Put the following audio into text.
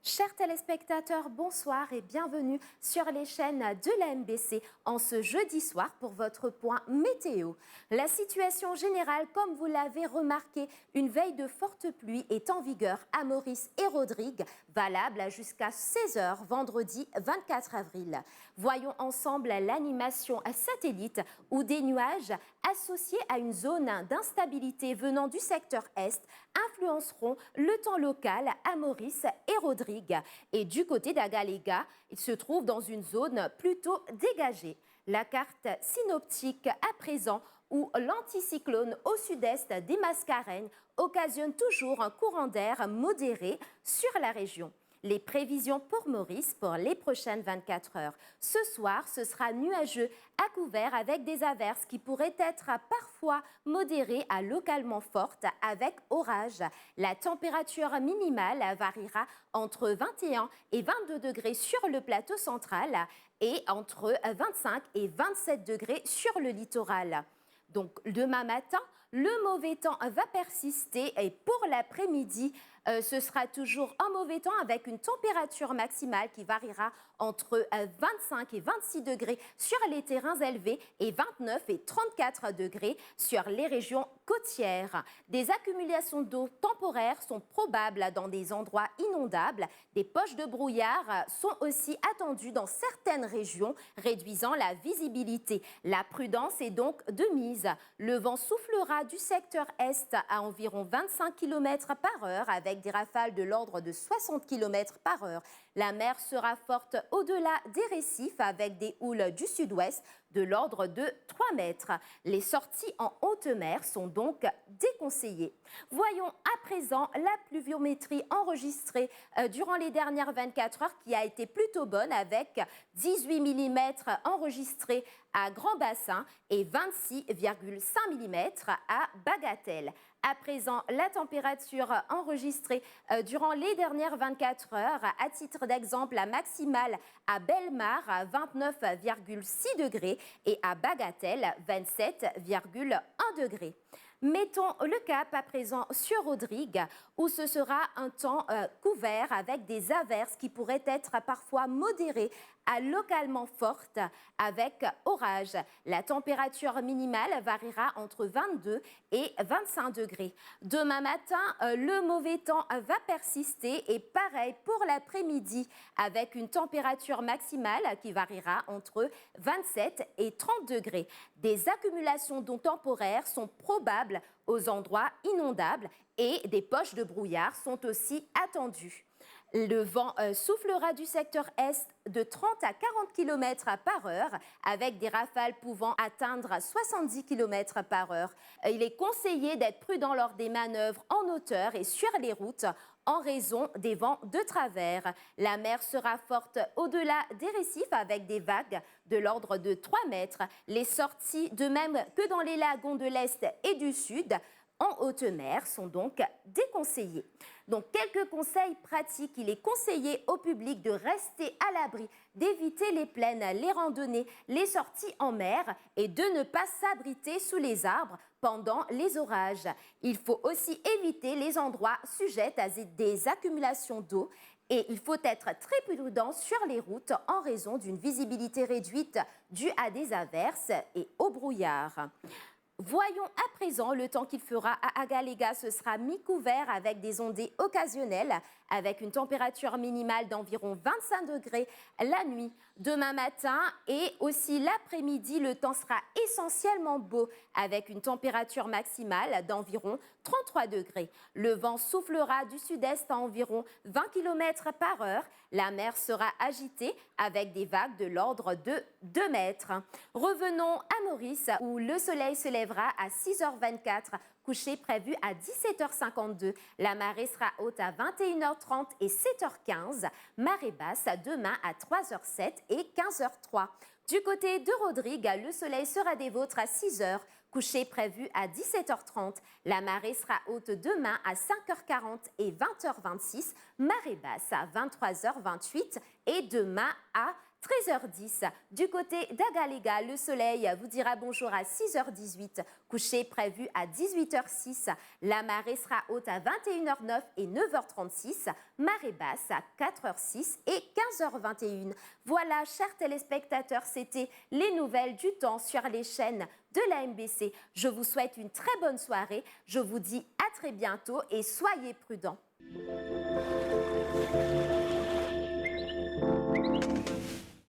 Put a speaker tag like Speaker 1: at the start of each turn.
Speaker 1: Chers téléspectateurs, bonsoir et bienvenue sur les chaînes de la MBC en ce jeudi soir pour votre point météo. La situation générale, comme vous l'avez remarqué, une veille de forte pluie est en vigueur à Maurice et Rodrigue, valable jusqu'à 16 h vendredi 24 avril. Voyons ensemble l'animation satellite où des nuages associés à une zone d'instabilité venant du secteur Est influenceront le temps local à Maurice et Rodrigue. Et du côté d'Agaléga, il se trouve dans une zone plutôt dégagée. La carte synoptique à présent où l'anticyclone au sud-est des Mascareignes occasionne toujours un courant d'air modéré sur la région. Les prévisions pour Maurice pour les prochaines 24 heures. Ce soir, ce sera nuageux à couvert avec des averses qui pourraient être parfois modérées à localement fortes avec orage. La température minimale variera entre 21 et 22 degrés sur le plateau central et entre 25 et 27 degrés sur le littoral. Donc demain matin, le mauvais temps va persister et pour l'après-midi, ce sera toujours un mauvais temps avec une température maximale qui variera entre 25 et 26 degrés sur les terrains élevés et 29 et 34 degrés sur les régions côtières. Des accumulations d'eau temporaires sont probables dans des endroits inondables. Des poches de brouillard sont aussi attendues dans certaines régions, réduisant la visibilité. La prudence est donc de mise. Le vent soufflera du secteur est à environ 25 km par heure avec des rafales de l'ordre de 60 km par heure. La mer sera forte au-delà des récifs avec des houles du sud-ouest de l'ordre de 3 mètres. Les sorties en haute mer sont donc déconseillées. Voyons à présent la pluviométrie enregistrée durant les dernières 24 heures qui a été plutôt bonne avec 18 mm enregistrés à Grand Bassin et 26,5 mm à Bagatelle. À présent, la température enregistrée durant les dernières 24 heures, à titre d'exemple, la maximale à Bellemare, 29,6 degrés et à Bagatelle, 27,1 degrés. Mettons le cap à présent sur Rodrigue où ce sera un temps couvert avec des averses qui pourraient être parfois modérées à localement fortes avec orage. La température minimale variera entre 22 et 25 degrés. Demain matin, le mauvais temps va persister et pareil pour l'après-midi avec une température maximale qui variera entre 27 et 30 degrés. Des accumulations d'eau temporaires sont probables aux endroits inondables et des poches de brouillard sont aussi attendues. Le vent soufflera du secteur est de 30 à 40 km par heure avec des rafales pouvant atteindre 70 km par heure. Il est conseillé d'être prudent lors des manœuvres en hauteur et sur les routes en raison des vents de travers. La mer sera forte au-delà des récifs avec des vagues de l'ordre de 3 mètres. Les sorties, de même que dans les lagons de l'Est et du Sud, en haute mer sont donc déconseillés. Donc quelques conseils pratiques. Il est conseillé au public de rester à l'abri, d'éviter les plaines, les randonnées, les sorties en mer et de ne pas s'abriter sous les arbres pendant les orages. Il faut aussi éviter les endroits sujets à des accumulations d'eau et il faut être très prudent sur les routes en raison d'une visibilité réduite due à des averses et au brouillard. Voyons à présent le temps qu'il fera à Agaléga. Ce sera mi-couvert avec des ondées occasionnelles avec une température minimale d'environ 25 degrés la nuit. Demain matin et aussi l'après-midi, le temps sera essentiellement beau avec une température maximale d'environ 33 degrés. Le vent soufflera du sud-est à environ 20 km par heure. La mer sera agitée avec des vagues de l'ordre de 2 mètres. Revenons à Maurice où le soleil se lèvera à 6h24. Coucher prévu à 17h52. La marée sera haute à 21h30 et 7h15. Marée basse demain à 3h07 et 15h03. Du côté de Rodrigue, le soleil sera des vôtres à 6h. Coucher prévu à 17h30. La marée sera haute demain à 5h40 et 20h26. Marée basse à 23h28 et demain à 13h10, du côté d'Agalega, le soleil vous dira bonjour à 6h18, coucher prévu à 18h06, la marée sera haute à 21h09 et 9h36, marée basse à 4h06 et 15h21. Voilà, chers téléspectateurs, c'était les nouvelles du temps sur les chaînes de la MBC. Je vous souhaite une très bonne soirée, je vous dis à très bientôt et soyez prudents.